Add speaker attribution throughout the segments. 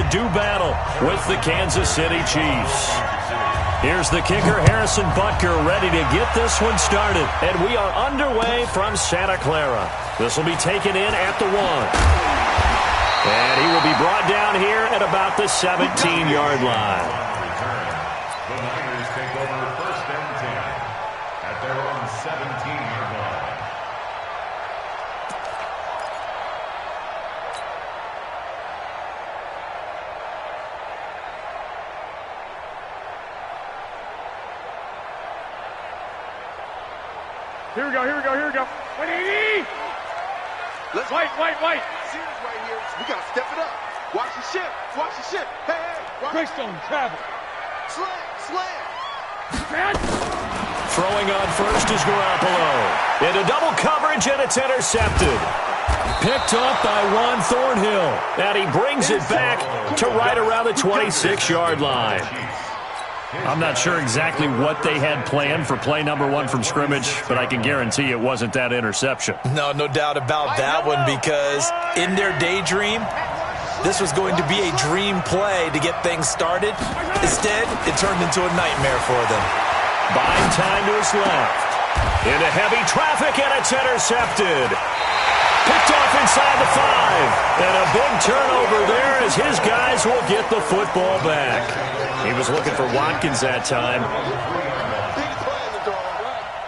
Speaker 1: do battle with the Kansas City Chiefs. Here's the kicker, Harrison Butker, ready to get this one started. And we are underway from Santa Clara. This will be taken in at the 1. And he will be brought down here at about the 17-yard line.
Speaker 2: The Niners take over 1st and 10 at their own 17-yard line.
Speaker 3: Here we go. Wait,
Speaker 4: Let's
Speaker 3: White.
Speaker 4: Series right here. We got to step it up. Watch the ship. Hey.
Speaker 3: Greystone, travel.
Speaker 4: Slam.
Speaker 1: Throwing on first is Garoppolo. Into double coverage, and it's intercepted. Picked off by Juan Thornhill. And he brings it back to right around the 26-yard line. I'm not sure exactly what they had planned for play number 1 from scrimmage, but I can guarantee it wasn't that interception.
Speaker 5: No doubt about that one, because in their daydream, this was going to be a dream play to get things started. Instead, it turned into a nightmare for them.
Speaker 1: Buying time to his left. Into heavy traffic, and it's intercepted. Picked off inside the 5. And a big turnover there as his guys will get the football back. He was looking for Watkins that time.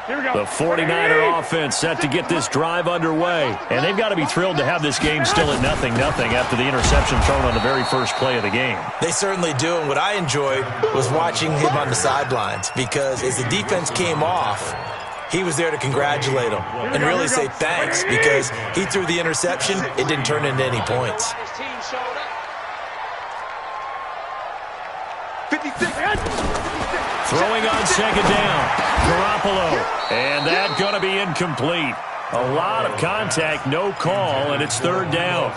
Speaker 1: The 49er offense set to get this drive underway. And they've got to be thrilled to have this game still at 0-0 after the interception thrown on the very first play of the game.
Speaker 5: They certainly do, and what I enjoyed was watching him on the sidelines, because as the defense came off, he was there to congratulate them and really say thanks, because he threw the interception. It didn't turn into any points.
Speaker 4: 56.
Speaker 1: Throwing on second down. Garoppolo. And that going to be incomplete. A lot of contact, no call, and it's 3rd down.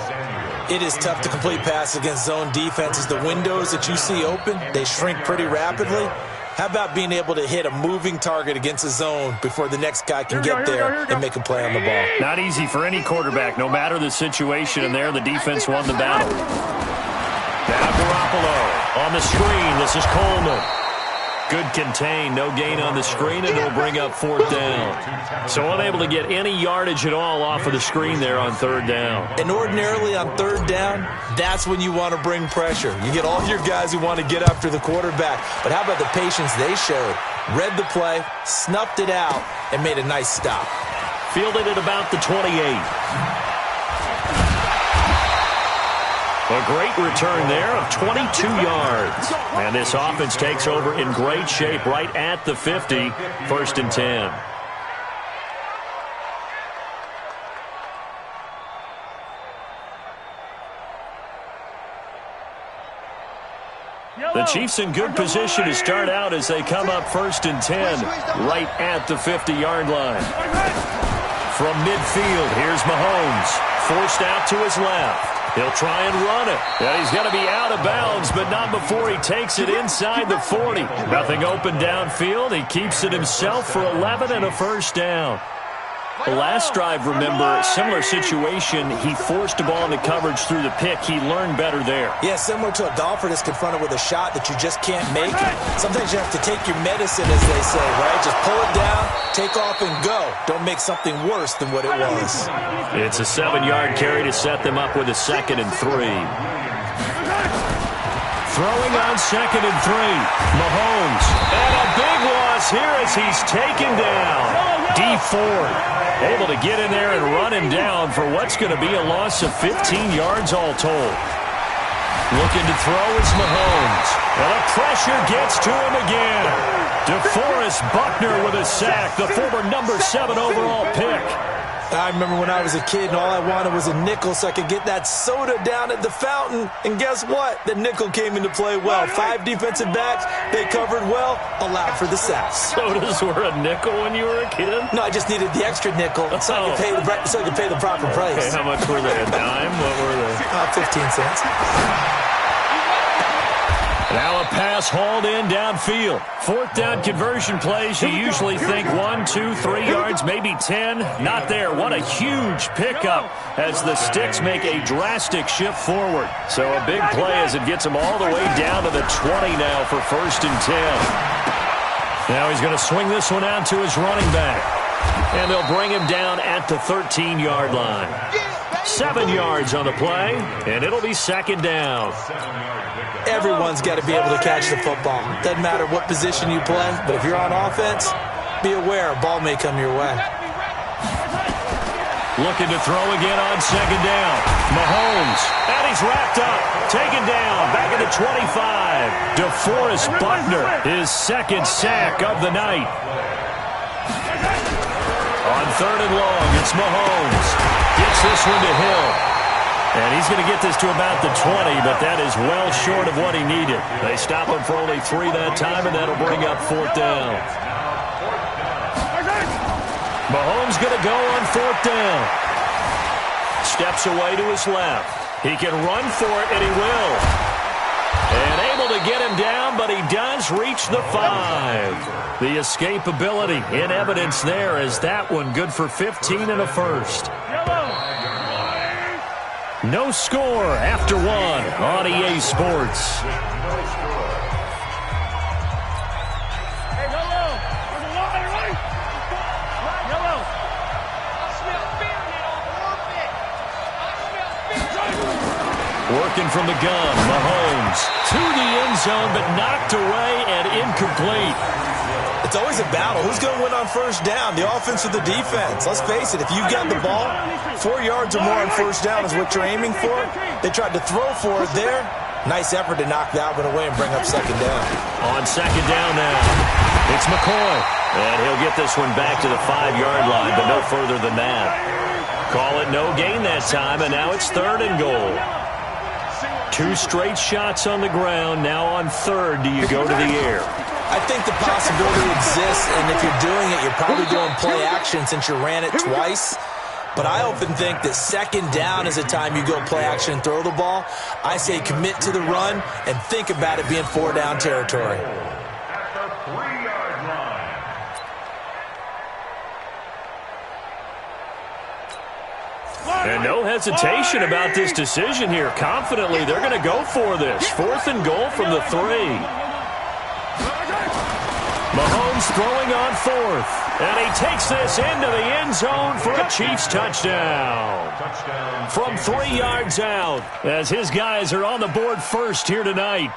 Speaker 5: It is tough to complete passes against zone defenses. The windows that you see open, they shrink pretty rapidly. How about being able to hit a moving target against a zone before the next guy can get there and make a play on the ball?
Speaker 1: Not easy for any quarterback, no matter the situation, and there the defense won the battle. Now Garoppolo on the screen. This is Coleman. Good contain, no gain on the screen, and it'll bring up 4th down. So unable to get any yardage at all off of the screen there on 3rd down.
Speaker 5: And ordinarily on 3rd down, that's when you want to bring pressure. You get all your guys who want to get after the quarterback. But how about the patience they showed? Read the play, snuffed it out, and made a nice stop.
Speaker 1: Fielded at about the 28. A great return there of 22 yards. And this offense takes over in great shape right at the 50. 1st and 10. The Chiefs in good position to start out as they come up 1st and 10 right at the 50-yard line. From midfield, here's Mahomes. Forced out to his left. He'll try and run it. And he's going to be out of bounds, but not before he takes it inside the 40. Nothing open downfield. He keeps it himself for 11 and a 1st down. The last drive, remember, similar situation. He forced a ball into coverage through the pick. He learned better there.
Speaker 5: Yeah, similar to a golfer that's confronted with a shot that you just can't make. Sometimes you have to take your medicine, as they say, right? Just pull it down, take off, and go. Don't make something worse than what it was.
Speaker 1: It's a 7-yard carry to set them up with a 2nd and 3. Throwing on 2nd and 3. Mahomes. And a big loss here as he's taken down. Dee Ford able to get in there and run him down for what's going to be a loss of 15 yards all told. Looking to throw is Mahomes. And the pressure gets to him again. DeForest Buckner with a sack, the former number 7 overall pick.
Speaker 5: I remember when I was a kid and all I wanted was a nickel so I could get that soda down at the fountain. And guess what? The nickel came into play well. 5 defensive backs, they covered well, allowed for the sacks.
Speaker 1: Sodas were a nickel when you were a kid?
Speaker 5: No, I just needed the extra nickel so I could pay the proper price.
Speaker 1: Okay, how much were they? A dime? What were they?
Speaker 5: 15 cents.
Speaker 1: Now a pass pass hauled in downfield. Fourth down conversion plays, you usually think 1, 2, 3 yards, maybe 10. Not there. What a huge pickup as the Sticks make a drastic shift forward. So a big play as it gets them all the way down to the 20 now for 1st and 10. Now he's going to swing this one out to his running back. And they'll bring him down at the 13-yard line. 7 yards on the play, and it'll be 2nd down.
Speaker 5: Everyone's got to be able to catch the football. Doesn't matter what position you play, but if you're on offense, be aware a ball may come your way.
Speaker 1: Looking to throw again on 2nd down. Mahomes, and he's wrapped up. Taken down, back at the 25. DeForest Buckner, his 2nd sack of the night. On 3rd and long, it's Mahomes. Gets this one to Hill. And he's going to get this to about the 20, but that is well short of what he needed. They stop him for only 3 that time, and that'll bring up 4th down. Mahomes going to go on 4th down. Steps away to his left. He can run for it, and he will. And able to get him down, but he does reach the 5. The escapability in evidence there as that one good for 15 and a first. No score after 1 on EA Sports. Working from the gun, Mahomes to the end zone, but knocked away and incomplete.
Speaker 5: It's always a battle. Who's going to win on 1st down, the offense or the defense? Let's face it, if you've got the ball, 4 yards or more on 1st down is what you're aiming for. They tried to throw for it there. Nice effort to knock that one away and bring up 2nd down.
Speaker 1: On 2nd down now, it's McCoy. And he'll get this one back to the 5-yard line, but no further than that. Call it no gain that time, and now it's 3rd and goal. 2 straight shots on the ground. Now on 3rd, do you go to the air?
Speaker 5: I think the possibility exists, and if you're doing it, you're probably doing play action since you ran it twice. But I often think that 2nd down is a time you go play action and throw the ball. I say commit to the run and think about it being 4-down territory.
Speaker 1: And no hesitation about this decision here. Confidently, they're going to go for this. 4th and goal from the 3. Mahomes throwing on 4th. And he takes this into the end zone for a Chiefs touchdown. From 3 yards out, as his guys are on the board first here tonight.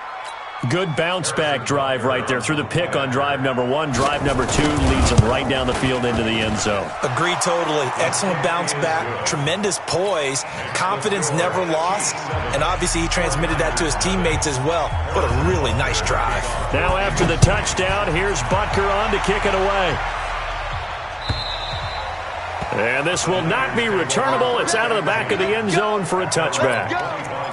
Speaker 1: Good bounce-back drive right there through the pick on drive number 1. Drive number 2 leads them right down the field into the end zone.
Speaker 5: Agree totally. Excellent bounce-back, tremendous poise, confidence never lost, and obviously he transmitted that to his teammates as well. What a really nice drive.
Speaker 1: Now after the touchdown, here's Butker on to kick it away. And this will not be returnable. It's out of the back of the end zone for a touchback.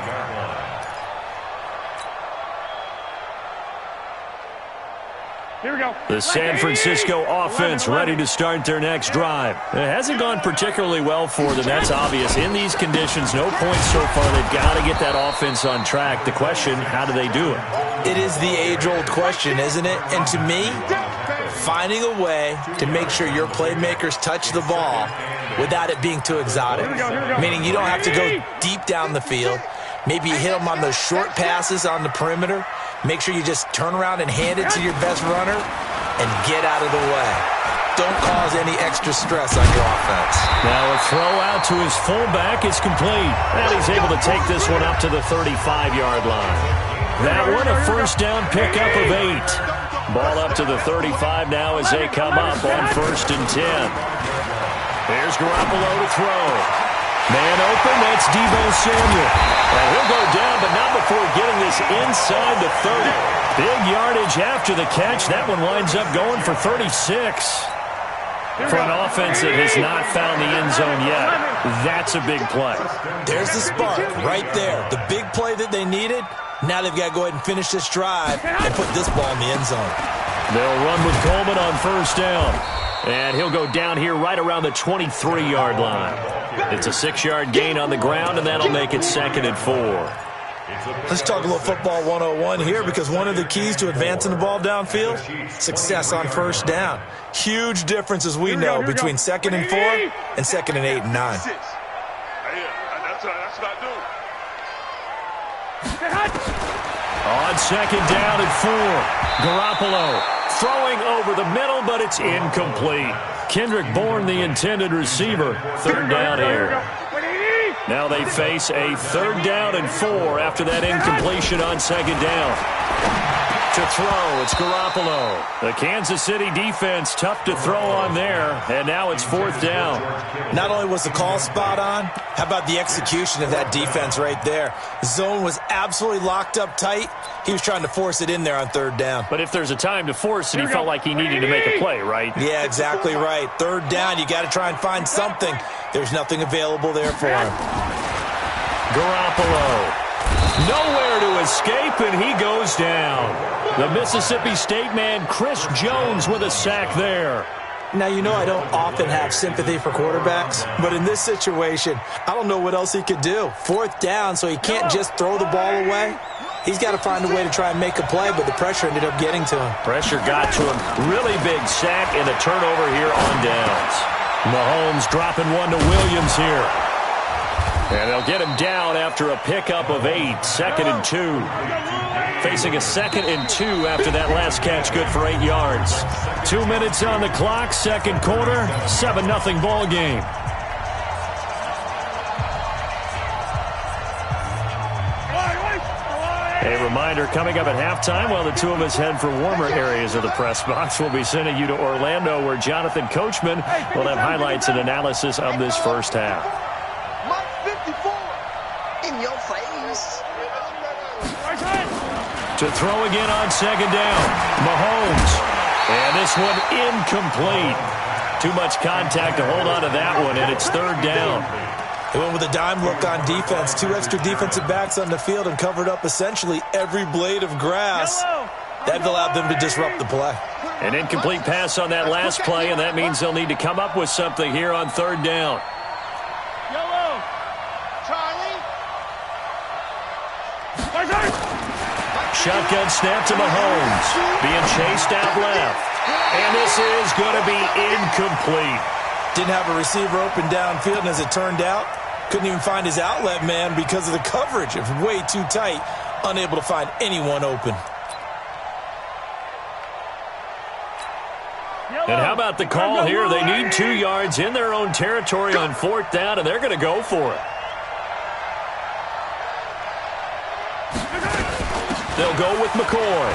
Speaker 3: Here we go.
Speaker 1: The San Francisco offense ready to start their next drive. It hasn't gone particularly well for them. That's obvious. In these conditions, no points so far. They've got to get that offense on track. The question, how do they do it?
Speaker 5: It is the age-old question, isn't it? And to me, finding a way to make sure your playmakers touch the ball without it being too exotic. Meaning you don't have to go deep down the field. Maybe you hit them on those short passes on the perimeter. Make sure you just turn around and hand it to your best runner and get out of the way. Don't cause any extra stress on your offense.
Speaker 1: Now a throw out to his fullback is complete. And he's able to take this one up to the 35-yard line. That one a 1st down pickup of 8. Ball up to the 35 now as they come up on 1st and 10. Here's Garoppolo to throw. Man open, that's Deebo Samuel. And he'll go down, but not before getting this inside the 30. Big yardage after the catch. That one winds up going for 36. For an offense that has not found the end zone yet, that's a big play.
Speaker 5: There's the spark right there. The big play that they needed. Now they've got to go ahead and finish this drive and put this ball in the end zone.
Speaker 1: They'll run with Coleman on 1st down. And he'll go down here right around the 23-yard line. It's a 6-yard gain on the ground, and that'll make it 2nd and 4.
Speaker 5: Let's talk a little football 101 here, because one of the keys to advancing the ball downfield, success on first down. Huge difference, as we know, between 2nd and 4 and 2nd and 8 and 9.
Speaker 4: That's what I do.
Speaker 1: On 2nd down and 4, Garoppolo throwing over the middle, but it's incomplete. Kendrick Bourne, the intended receiver. 3rd down here. Now they face a 3rd down and 4 after that incompletion on 2nd down. To throw, it's Garoppolo. The Kansas City defense tough to throw on there, and now it's 4th down.
Speaker 5: Not only was the call spot on, how about the execution of that defense right there? Zone was absolutely locked up tight. He was trying to force it in there on 3rd down.
Speaker 1: But if there's a time to force it, he felt like he needed to make a play, right?
Speaker 5: Yeah, exactly right. 3rd down, you got to try and find something. There's nothing available there for him.
Speaker 1: Garoppolo. Nowhere to escape, and he goes down. The Mississippi State man, Chris Jones, with a sack there.
Speaker 5: Now, you know I don't often have sympathy for quarterbacks, but in this situation, I don't know what else he could do. 4th down, so he can't just throw the ball away. He's got to find a way to try and make a play, but the pressure ended up getting to him.
Speaker 1: Pressure got to him. Really big sack and a turnover here on downs. Mahomes dropping one to Williams here. And they'll get him down after a pickup of 8, 2nd and 2. Facing a 2nd and 2 after that last catch, good for 8 yards. 2 minutes on the clock, 2nd quarter, 7-0 ball game. A reminder, coming up at halftime, while the two of us head for warmer areas of the press box, we'll be sending you to Orlando, where Jonathan Coachman will have highlights and analysis of this first half.
Speaker 6: In your face.
Speaker 1: To throw again on 2nd down, Mahomes. And this one incomplete. Too much contact to hold on to that one, and it's 3rd down.
Speaker 5: They went with a dime look on defense. 2 extra defensive backs on the field and covered up essentially every blade of grass. That allowed them to disrupt the play.
Speaker 1: An incomplete pass on that last play, and that means they'll need to come up with something here on 3rd down. Shotgun snap to Mahomes. Being chased out left. And this is going to be incomplete.
Speaker 5: Didn't have a receiver open downfield, and as it turned out, couldn't even find his outlet man because of the coverage. It was way too tight, unable to find anyone open.
Speaker 1: And how about the call here? They need 2 yards in their own territory on 4th down, and they're going to go for it. They'll go with McCoy.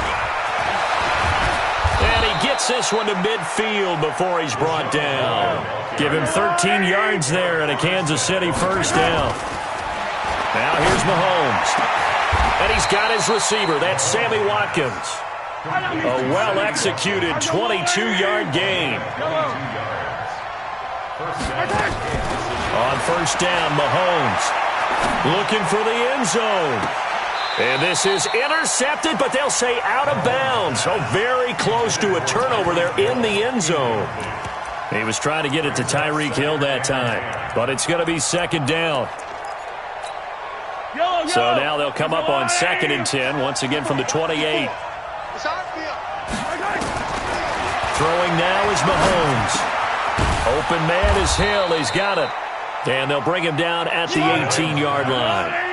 Speaker 1: And he gets this one to midfield before he's brought down. Give him 13 yards there and a Kansas City 1st down. Now here's Mahomes. And he's got his receiver. That's Sammy Watkins. A well-executed 22-yard gain. On 1st down, Mahomes looking for the end zone. And this is intercepted, but they'll say out of bounds. So very close to a turnover there in the end zone. He was trying to get it to Tyreek Hill that time, but it's going to be 2nd down. So now they'll come up on 2nd and 10, once again from the 28. Throwing now is Mahomes. Open man is Hill. He's got it. And they'll bring him down at the 18-yard line.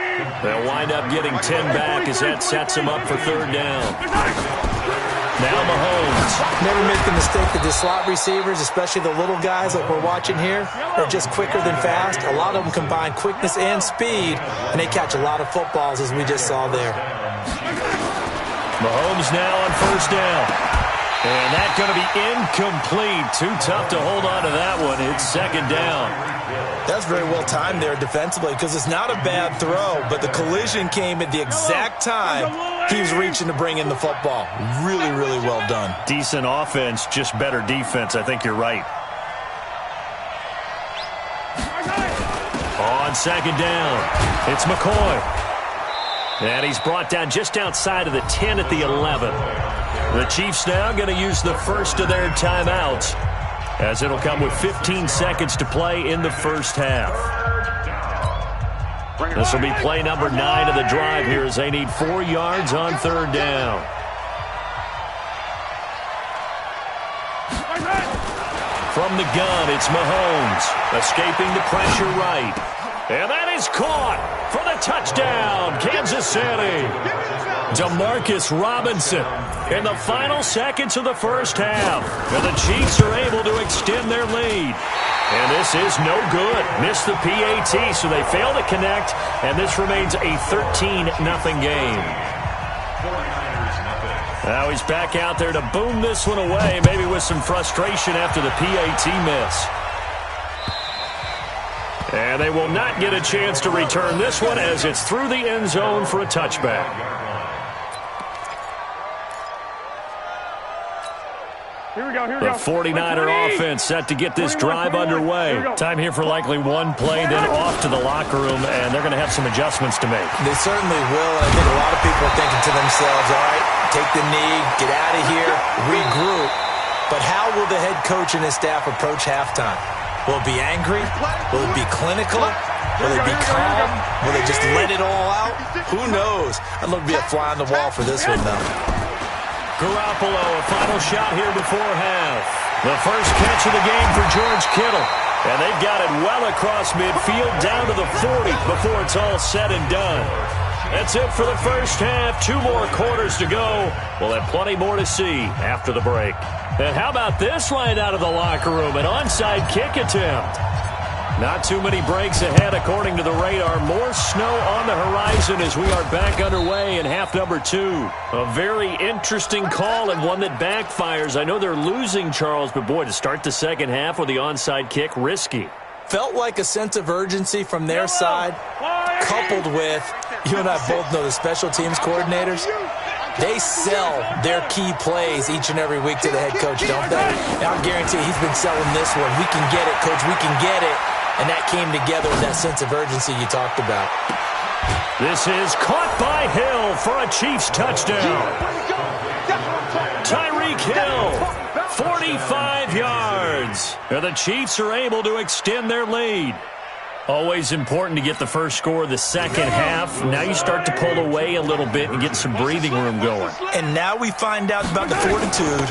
Speaker 1: They'll wind up getting 10 back as that sets them up for 3rd down. Now Mahomes.
Speaker 5: Never make the mistake that the slot receivers, especially the little guys like we're watching here, are just quicker than fast. A lot of them combine quickness and speed, and they catch a lot of footballs, as we just saw there.
Speaker 1: Mahomes now on 1st down. And that's going to be incomplete. Too tough to hold on to that one. It's 2nd down.
Speaker 5: That's very well timed there defensively, because it's not a bad throw, but the collision came at the exact time he was reaching to bring in the football. Really, really well done.
Speaker 1: Decent offense, just better defense. I think you're right. On 2nd down, it's McCoy. And he's brought down just outside of the 10 at the 11. The Chiefs now going to use the first of their timeouts, as it'll come with 15 seconds to play in the first half. This will be play number 9 of the drive here as they need 4 yards on third down. From the gun, it's Mahomes, escaping the pressure right. And that is caught for the touchdown, Kansas City. Demarcus Robinson in the final seconds of the first half. And the Chiefs are able to extend their lead. And this is no good. Missed the PAT, so they fail to connect. And this remains a 13-0 game. Now he's back out there to boom this one away, maybe with some frustration after the PAT miss. And they will not get a chance to return this one as it's through the end zone for a touchback.
Speaker 3: Here we go, here we
Speaker 1: The
Speaker 3: go.
Speaker 1: 49er offense set to get this drive underway. Time here for likely one play, then off to the locker room, and they're going to have some adjustments to make.
Speaker 5: They certainly will, and I think a lot of people are thinking to themselves, all right, take the knee, get out of here, regroup. But how will the head coach and his staff approach halftime? Will it be angry? Will it be clinical? Will it be calm? Will they just let it all out? Who knows? I'd love to be a fly on the wall for this one, though.
Speaker 1: Garoppolo, a final shot here before half. The first catch of the game for George Kittle. And they've got it well across midfield down to the 40 before it's all said and done. That's it for the first half. 2 more quarters to go. We'll have plenty more to see after the break. And how about this line out of the locker room? An onside kick attempt. Not too many breaks ahead according to the radar. More snow on the horizon as we are back underway in half number 2. A very interesting call and one that backfires. I know they're losing, Charles, but boy, to start the second half with the onside kick, risky.
Speaker 5: Felt like a sense of urgency from their side, coupled with, you and I both know the special teams coordinators. They sell their key plays each and every week to the head coach, don't they? And I'll guarantee he's been selling this one. We can get it, coach, we can get it. And that came together with that sense of urgency you talked about.
Speaker 1: This is caught by Hill for a Chiefs touchdown. Tyreek Hill, 45 yards. And the Chiefs are able to extend their lead. Always important to get the first score of the second half. Now you start to pull away a little bit and get some breathing room going.
Speaker 5: And now we find out about the fortitude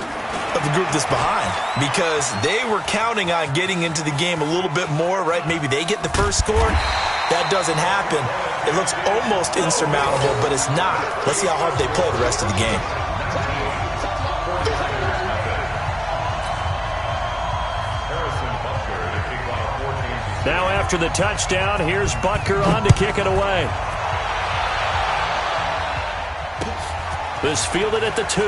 Speaker 5: of the group that's behind, because they were counting on getting into the game a little bit more, right? Maybe they get the first score. That doesn't happen. It looks almost insurmountable, but it's not. Let's see how hard they play the rest of the game.
Speaker 1: Now after the touchdown, here's Butker on to kick it away. This fielded at the 2.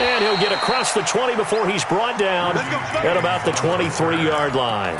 Speaker 1: And he'll get across the 20 before he's brought down at about the 23-yard line.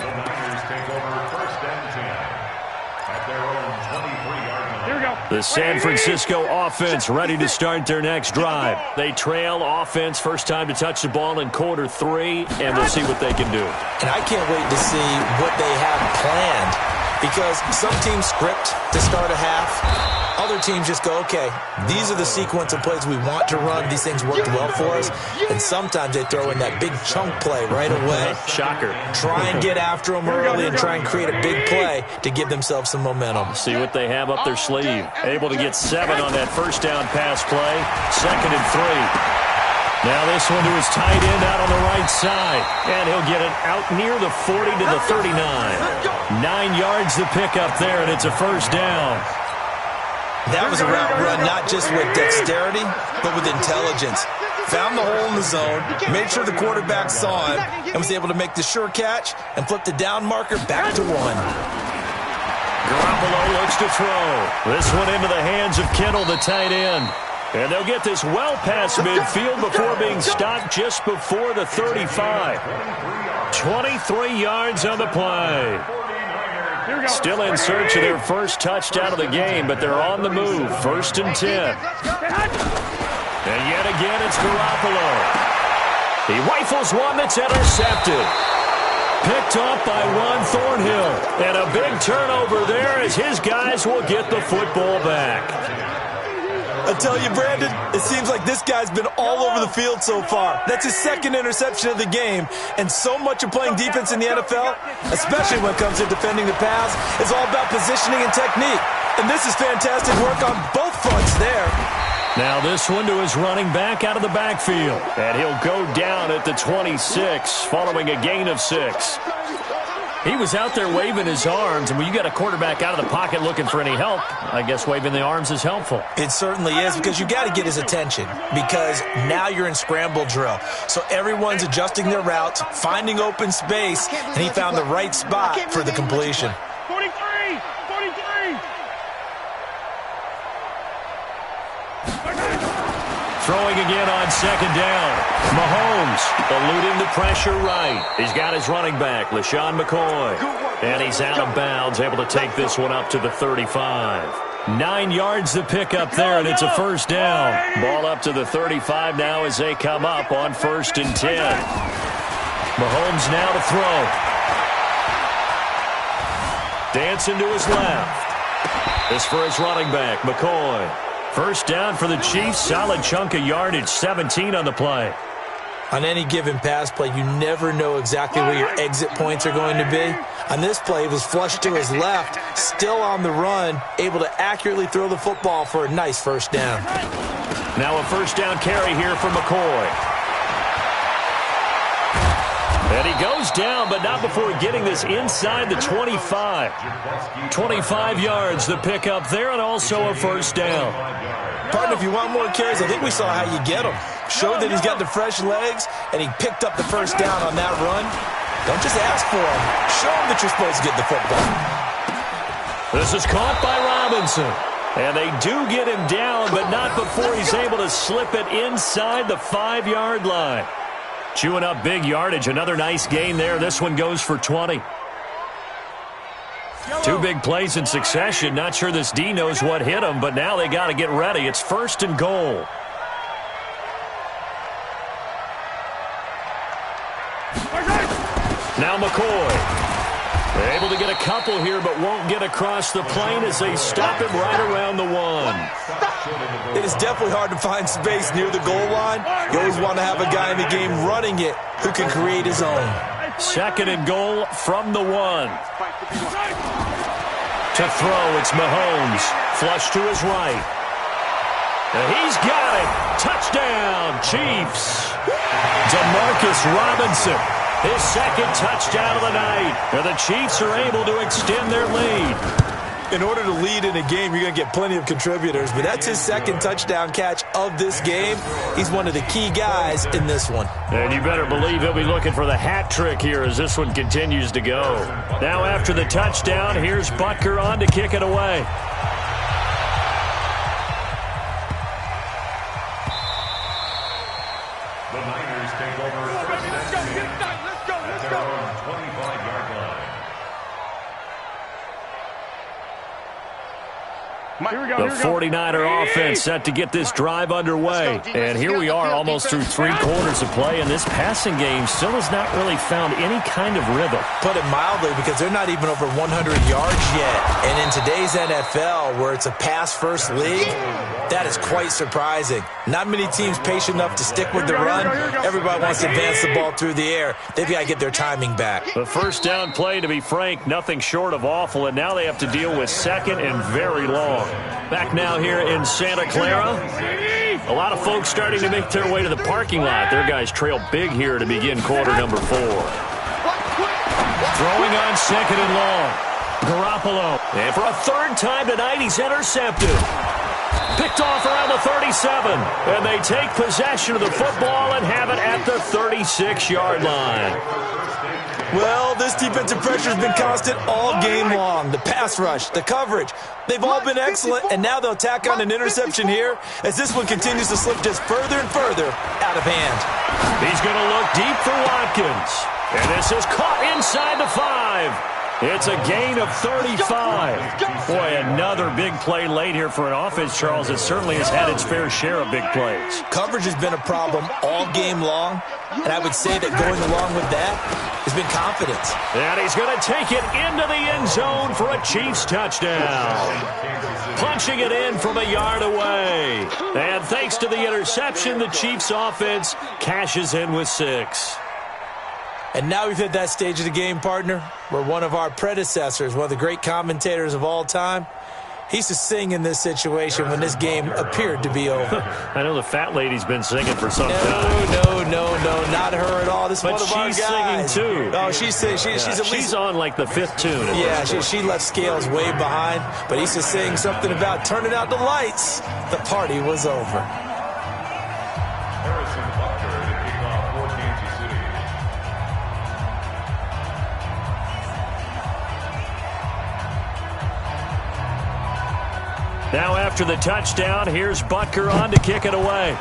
Speaker 1: The San Francisco offense ready to start their next drive. They trail offense, first time to touch the ball in quarter 3, and we'll see what they can do.
Speaker 5: And I can't wait to see what they have planned, because some teams script to start a half. Other teams just go, okay, these are the sequence of plays we want to run. These things worked well for us. And sometimes they throw in that big chunk play right away.
Speaker 1: Shocker.
Speaker 5: Try and get after them early and try and create a big play to give themselves some momentum.
Speaker 1: See what they have up their sleeve. Able to get 7 on that first down pass play. 2nd and 3. Now this one to his tight end out on the right side. And he'll get it out near the 40 to the 39. 9 yards to pick up there, and it's a first down.
Speaker 5: That was a route run not just with dexterity, but with intelligence. Found the hole in the zone, made sure the quarterback saw it, and was able to make the sure catch and flip the down marker back to 1.
Speaker 1: Garoppolo looks to throw. This one into the hands of Kittle, the tight end. And they'll get this well past midfield before being stopped just before the 35. 23 yards on the play. Still in search of their first touchdown of the game, but they're on the move. 1st and 10. And yet again, it's Garoppolo. He rifles one that's intercepted. Picked off by Juan Thornhill. And a big turnover there as his guys will get the football back.
Speaker 5: I tell you, Brandon, it seems like this guy's been all over the field so far. That's his second interception of the game, and so much of playing defense in the NFL, especially when it comes to defending the pass, is all about positioning and technique. And this is fantastic work on both fronts there.
Speaker 1: Now this one to his running back out of the backfield. And he'll go down at the 26 following a gain of 6. He was out there waving his arms, and when you got a quarterback out of the pocket looking for any help, I guess waving the arms is helpful.
Speaker 5: It certainly is, because you got to get his attention, because now you're in scramble drill. So everyone's adjusting their routes, finding open space, and he found the right spot for the completion.
Speaker 3: 43!
Speaker 1: Throwing again on second down. Mahomes eluding the pressure right. He's got his running back, LaShawn McCoy. And he's out of bounds, able to take this one up to the 35. 9 yards to pick up there, and it's a first down. Ball up to the 35 now as they come up on 1st and 10. Mahomes now to throw. Dancing to his left. This for his running back, McCoy. First down for the Chiefs. Solid chunk of yardage, 17 on the play.
Speaker 5: On any given pass play, you never know exactly where your exit points are going to be. On this play, it was flushed to his left, still on the run, able to accurately throw the football for a nice first down.
Speaker 1: Now a first down carry here for McCoy. And he goes down, but not before getting this inside the 25. 25 yards the pick up there, and also a first down.
Speaker 5: Partner, if you want more carries, I think we saw how you get them. Showed that he's got the fresh legs, and he picked up the first down on that run. Don't just ask for him. Show him that you're supposed to get the football.
Speaker 1: This is caught by Robinson. And they do get him down, but not before he's able to slip it inside the 5-yard line. Chewing up big yardage. Another nice gain there. This one goes for 20. 2 big plays in succession. Not sure this D knows what hit him, but now they got to get ready. It's 1st and goal. Now McCoy. They're able to get a couple here, but won't get across the plane as they stop him right around the 1.
Speaker 5: It is definitely hard to find space near the goal line. You always want to have a guy in the game running it who can create his own.
Speaker 1: 2nd and goal from the 1. To throw, it's Mahomes. Flush to his right. And he's got it. Touchdown, Chiefs. Demarcus Robinson. His 2nd touchdown of the night. And the Chiefs are able to extend their lead.
Speaker 5: In order to lead in a game, you're going to get plenty of contributors, but that's his 2nd touchdown catch of this game. He's one of the key guys in this one.
Speaker 1: And you better believe he'll be looking for the hat trick here as this one continues to go. Now after the touchdown, here's Butker on to kick it away.
Speaker 2: The Niners take over 1st and 10 at their own 25-yard line.
Speaker 1: The 49er offense set to get this drive underway. And here we are almost through 3 quarters of play, and this passing game still has not really found any kind of rhythm.
Speaker 5: Put it mildly, because they're not even over 100 yards yet. And in today's NFL, where it's a pass-first league, that is quite surprising. Not many teams patient enough to stick with the run. Everybody wants to advance the ball through the air. They've got to get their timing back.
Speaker 1: The first down play, to be frank, nothing short of awful, and now they have to deal with 2nd and very long. Back now here in Santa Clara. A lot of folks starting to make their way to the parking lot. Their guys trail big here to begin quarter number 4. Throwing on 2nd and long. Garoppolo. And for a 3rd time tonight, he's intercepted. Picked off around the 37. And they take possession of the football and have it at the 36-yard line.
Speaker 5: Well, this defensive pressure has been constant all game long. The pass rush, the coverage, they've all been excellent, and now they'll tack on an interception here as this one continues to slip just further and further out of hand.
Speaker 1: He's going to look deep for Watkins. And this is caught inside the 5. It's a gain of 35. Boy, another big play late here for an offense, Charles, that certainly has had its fair share of big plays.
Speaker 5: Coverage has been a problem all game long, and I would say that going along with that has been confidence.
Speaker 1: And he's going to take it into the end zone for a Chiefs touchdown. Punching it in from a yard away. And thanks to the interception, the Chiefs offense cashes in with 6.
Speaker 5: And now we've hit that stage of the game, partner, where one of our predecessors, one of the great commentators of all time, he used to sing in this situation when this game appeared to be over.
Speaker 1: I know the fat lady's been singing for some time.
Speaker 5: No, not her at all. This is one of our guys.
Speaker 1: But she's singing too.
Speaker 5: Oh, she's singing. She's
Speaker 1: on like the 5th tune.
Speaker 5: Yeah, she left Scales way behind, but he used to sing something about turning out the lights. The party was over.
Speaker 2: Harrison Butker to kick off for Kansas City.
Speaker 1: Now after the touchdown, here's Butker on to kick it away.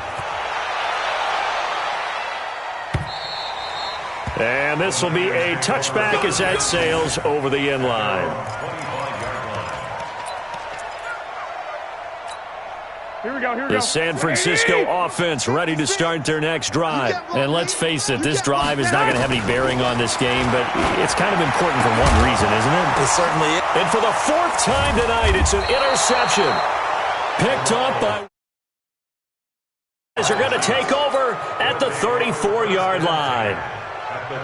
Speaker 1: And this will be a touchback as that sails over the end line.
Speaker 3: Here we go.
Speaker 1: The San Francisco offense ready to start their next drive. And let's face it, this drive is not going to have any bearing on this game, but it's kind of important for one reason, isn't it?
Speaker 5: It certainly is.
Speaker 1: And for the 4th time tonight, it's an interception. Picked up by... They're going to take over at the 34-yard line.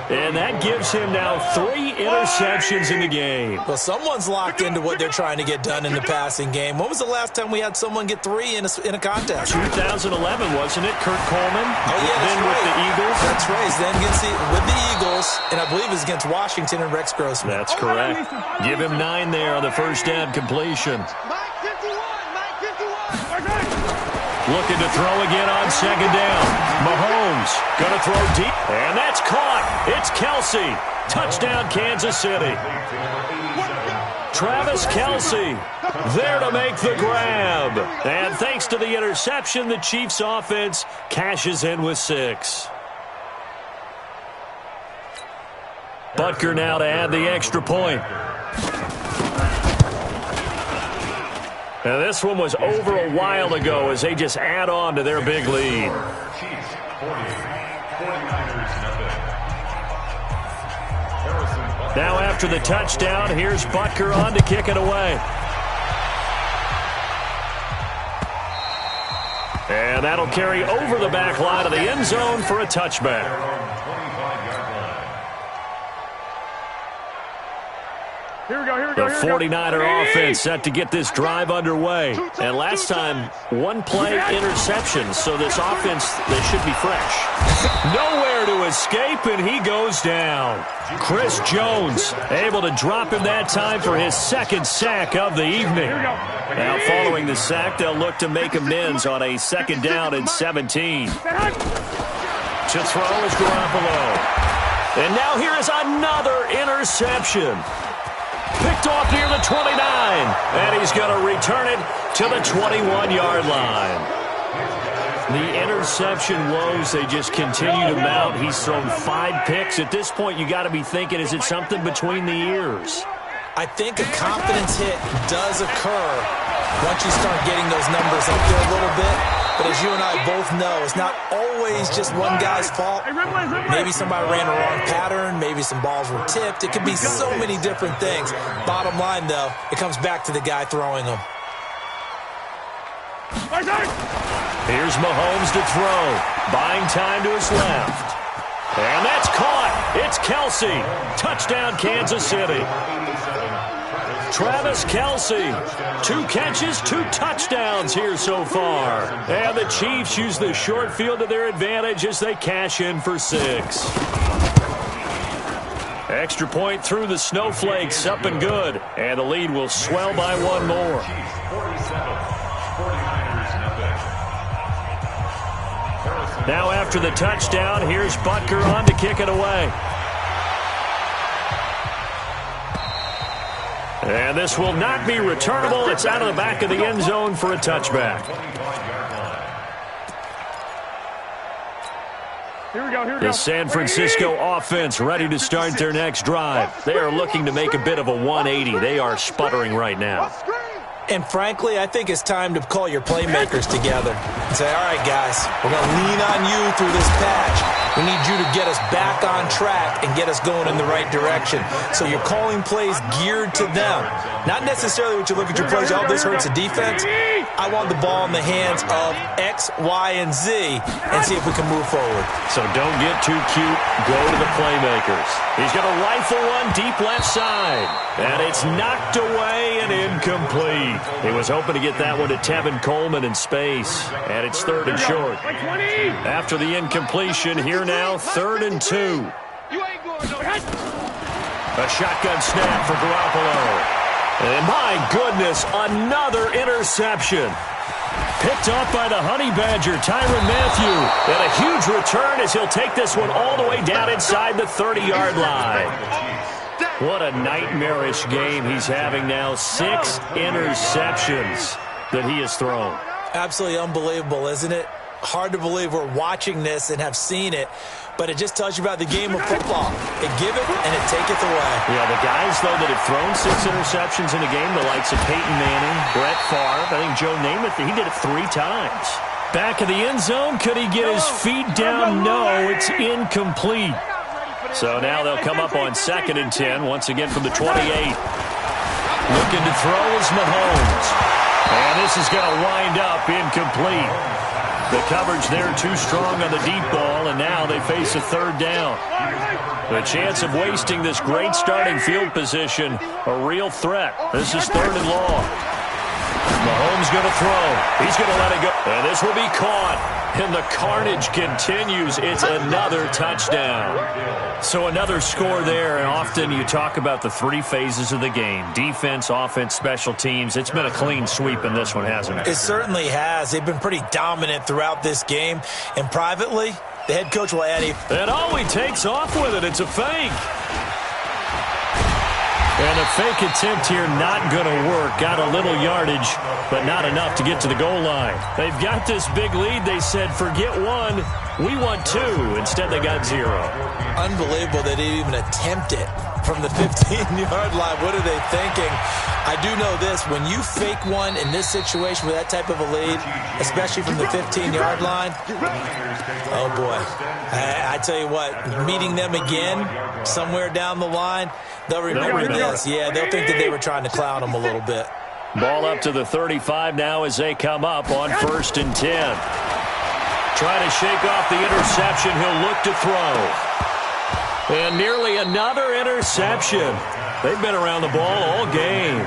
Speaker 1: And that gives him now 3 interceptions in the game.
Speaker 5: Well, someone's locked into what they're trying to get done in the passing game. When was the last time we had someone get 3 in a contest?
Speaker 1: 2011, wasn't it? Kurt Coleman?
Speaker 5: Oh, yeah, that's
Speaker 1: then
Speaker 5: right.
Speaker 1: with the Eagles?
Speaker 5: That's right. Then with the Eagles, and I believe it was against Washington and Rex Grossman.
Speaker 1: That's correct. Give him 9 there on the first down completion.
Speaker 4: Mike 51.
Speaker 1: Looking to throw again on second down. Mahomes going to throw deep. And that's caught. It's Kelce. Touchdown, Kansas City. Travis Kelce there to make the grab. And thanks to the interception, the Chiefs offense cashes in with 6. Butker now to add the extra point. Now this one was over a while ago as they just add on to their big lead.
Speaker 2: Chiefs 40, 49ers nothing. Harrison Butker.
Speaker 1: Now after the touchdown, here's Butker on to kick it away. And that'll carry over the back line of the end zone for a touchback.
Speaker 3: Here we go.
Speaker 1: The 49er offense set to get this drive underway. And last time, 1 play interception, so this offense, they should be fresh. Nowhere to escape, and he goes down. Chris Jones able to drop him that time for his 2nd sack of the evening. Now following the sack, they'll look to make amends on a 2nd down and 17. To throw is Garoppolo. And now here is another interception. Picked off near the 29, and he's going to return it to the 21-yard line. The interception woes, they just continue to mount. He's thrown 5 picks. At this point, you got to be thinking, is it something between the ears?
Speaker 5: I think a confidence hit does occur once you start getting those numbers up there a little bit. But as you and I both know, it's not always just one guy's fault. Maybe somebody ran a wrong pattern. Maybe some balls were tipped. It could be so many different things. Bottom line, though, it comes back to the guy throwing them.
Speaker 1: Here's Mahomes to throw. Buying time to his left. And that's caught. It's Kelce. Touchdown, Kansas City. Travis Kelce, 2 catches, 2 touchdowns here so far. And the Chiefs use the short field to their advantage as they cash in for 6. Extra point through the snowflakes, up and good. And the lead will swell by 1 more.
Speaker 2: Chiefs 47, 49ers nothing.
Speaker 1: Now after the touchdown, here's Butker on to kick it away. And this will not be returnable. It's out of the back of the end zone for a touchback.
Speaker 3: Here we go. Here we go.
Speaker 1: The San Francisco offense ready to start their next drive. They are looking to make a bit of a 180. They are sputtering right now.
Speaker 5: And frankly, I think it's time to call your playmakers together and say, all right, guys, we're going to lean on you through this patch. We need you to get us back on track and get us going in the right direction. So you're calling plays geared to them. Not necessarily what you look at your plays, oh, this hurts the defense. I want the ball in the hands of X, Y, and Z and see if we can move forward.
Speaker 1: So don't get too cute. Go to the playmakers. He's going to rifle one deep left side. And it's knocked away and incomplete. He was hoping to get that one to Tevin Coleman in space. And it's 3rd and short. After the incompletion, here now, 3rd and 2. A shotgun snap for Garoppolo. And my goodness, another interception. Picked off by the Honey Badger, Tyrann Mathieu. And a huge return as he'll take this one all the way down inside the 30-yard line. What a nightmarish game he's having now. 6 interceptions that he has thrown.
Speaker 5: Absolutely unbelievable, isn't it? Hard to believe we're watching this and have seen it, but it just tells you about the game of football. It give it and it taketh away.
Speaker 1: Yeah, the guys, though, that have thrown 6 interceptions in a game, the likes of Peyton Manning, Brett Favre, I think Joe Namath, he did it 3 times. Back of the end zone, could he get his feet down? No, it's incomplete. So now they'll come up on 2nd and 10, once again from the 28. Looking to throw is Mahomes. And this is going to wind up incomplete. The coverage there too strong on the deep ball, and now they face a 3rd down. The chance of wasting this great starting field position, a real threat. This is 3rd and long. Mahomes going to throw. He's going to let it go. And this will be caught. And the carnage continues. It's another touchdown. So another score there, and often you talk about the 3 phases of the game. Defense, offense, special teams. It's been a clean sweep in this one, hasn't it?
Speaker 5: It certainly has. They've been pretty dominant throughout this game. And privately, the head coach will add
Speaker 1: and oh, he takes off with it. It's a fake. And a fake attempt here not going to work. Got a little yardage, but not enough to get to the goal line. They've got this big lead. They said, forget 1, we want 2. Instead, they got 0.
Speaker 5: Unbelievable that they even attempt it from the 15-yard line. What are they thinking? I do know this. When you fake one in this situation with that type of a lead, especially from the 15-yard line, oh, boy. I tell you what, meeting them again somewhere down the line, they'll remember this. Yeah, they'll think that they were trying to clown them a little bit.
Speaker 1: Ball up to the 35 now as they come up on 1st and 10. Trying to shake off the interception. He'll look to throw. And nearly another interception. They've been around the ball all game.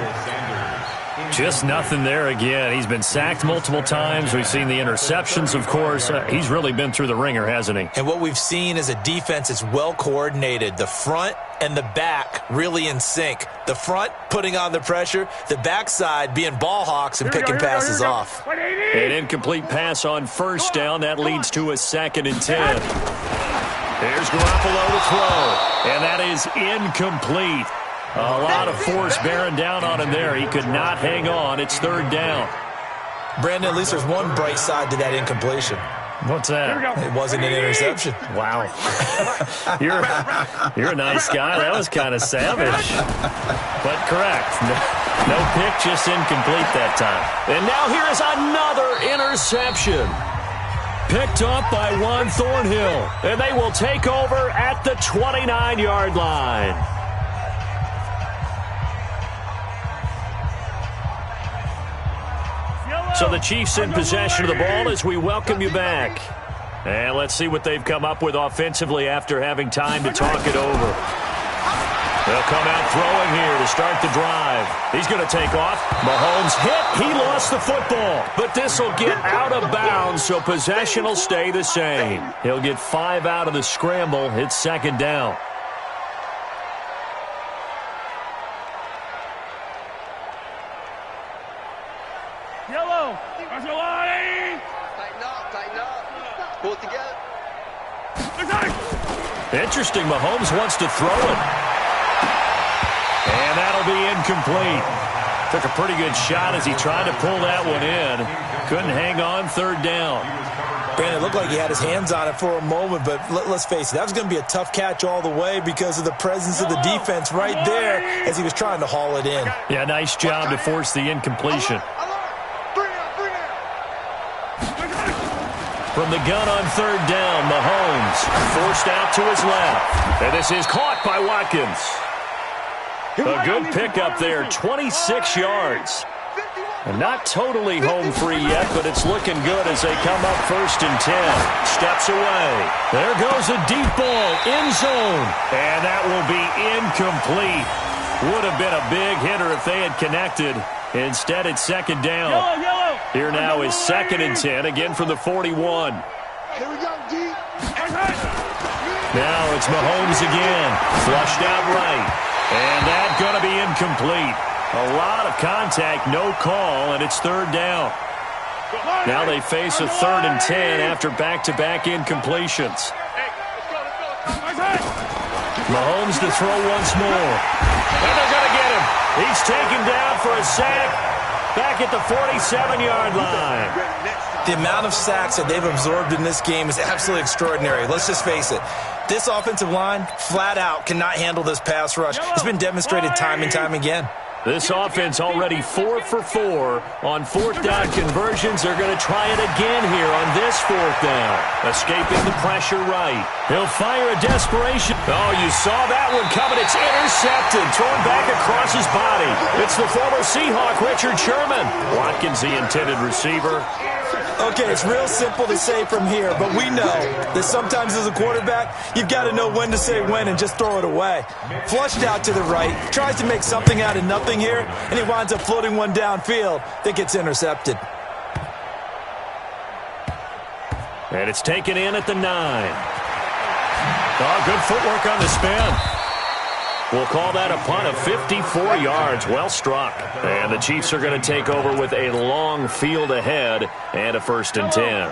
Speaker 1: Just nothing there again. He's been sacked multiple times. We've seen the interceptions, of course. He's really been through the ringer, hasn't he?
Speaker 5: And what we've seen is a defense that's well coordinated. The front and the back really in sync. The front putting on the pressure, the backside being ball hawks and picking passes off.
Speaker 1: An incomplete pass on 1st down. That leads to a 2nd and 10. Here's Garoppolo to throw. And that is incomplete. A lot of force bearing down on him there. He could not hang on. It's 3rd down.
Speaker 5: Brandon, at least there's one bright side to that incompletion.
Speaker 1: What's that?
Speaker 5: It wasn't an interception.
Speaker 1: Wow. You're a nice guy. That was kind of savage. But correct. No pick, just incomplete that time. And now here is another interception. Picked off by Juan Thornhill. And they will take over at the 29-yard line. So the Chiefs in possession of the ball as we welcome you back. And let's see what they've come up with offensively after having time to talk it over. They'll come out throwing here to start the drive. He's going to take off. Mahomes hit. He lost the football. But this will get out of bounds, so possession will stay the same. He'll get 5 out of the scramble. It's 2nd down.
Speaker 3: Yellow.
Speaker 4: Tighten up, tighten up. Pull it together.
Speaker 1: Interesting. Mahomes wants to throw it. And that'll be incomplete. Took a pretty good shot as he tried to pull that one in. Couldn't hang on third down.
Speaker 5: Brandon, it looked like he had his hands on it for a moment, but let's face it, that was going to be a tough catch all the way because of the presence of the defense right there as he was trying to haul it in.
Speaker 1: Yeah, nice job to force the incompletion. From the gun on third down, Mahomes forced out to his left. And this is caught by Watkins. A good pickup there, 26 yards. And not totally home free yet, but it's looking good as they come up first and 10. Steps away. There goes a deep ball, end zone. And that will be incomplete. Would have been a big hitter if they had connected. Instead, it's second down.
Speaker 3: Yellow.
Speaker 1: Here now is second and 10, again from the 41.
Speaker 4: Here we go, D.
Speaker 1: Now it's Mahomes again. Flushed out right. And that's going to be incomplete. A lot of contact, no call, and it's third down. Now they face a third and 10 after back-to-back incompletions. Mahomes to throw once more. And they're going to get him. He's taken down for a sack back at the 47-yard line.
Speaker 5: The amount of sacks that they've absorbed in this game is absolutely extraordinary. Let's just face it. This offensive line, flat out, cannot handle this pass rush. It's been demonstrated time and time again.
Speaker 1: This offense already 4 for 4 on fourth down conversions. They're going to try it again here on this fourth down. Escaping the pressure right. He'll fire a desperation. Oh, you saw that one coming. It's intercepted. Thrown back across his body. It's the former Seahawk, Richard Sherman. Watkins, the intended receiver.
Speaker 5: Okay, it's real simple to say from here, but we know that sometimes as a quarterback, you've got to know when to say when and just throw it away. Flushed out to the right, tries to make something out of nothing here, and he winds up floating one downfield that gets intercepted.
Speaker 1: And it's taken in at the 9. Oh, good footwork on the spin. We'll call that a punt of 54 yards. Well struck. And the Chiefs are going to take over with a long field ahead and a first and 10.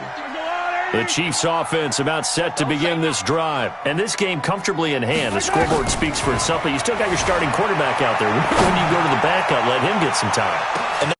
Speaker 1: The Chiefs offense about set to begin this drive. And this game comfortably in hand. The scoreboard speaks for itself, but you still got your starting quarterback out there. When you go to the backup, let him get some time.
Speaker 5: And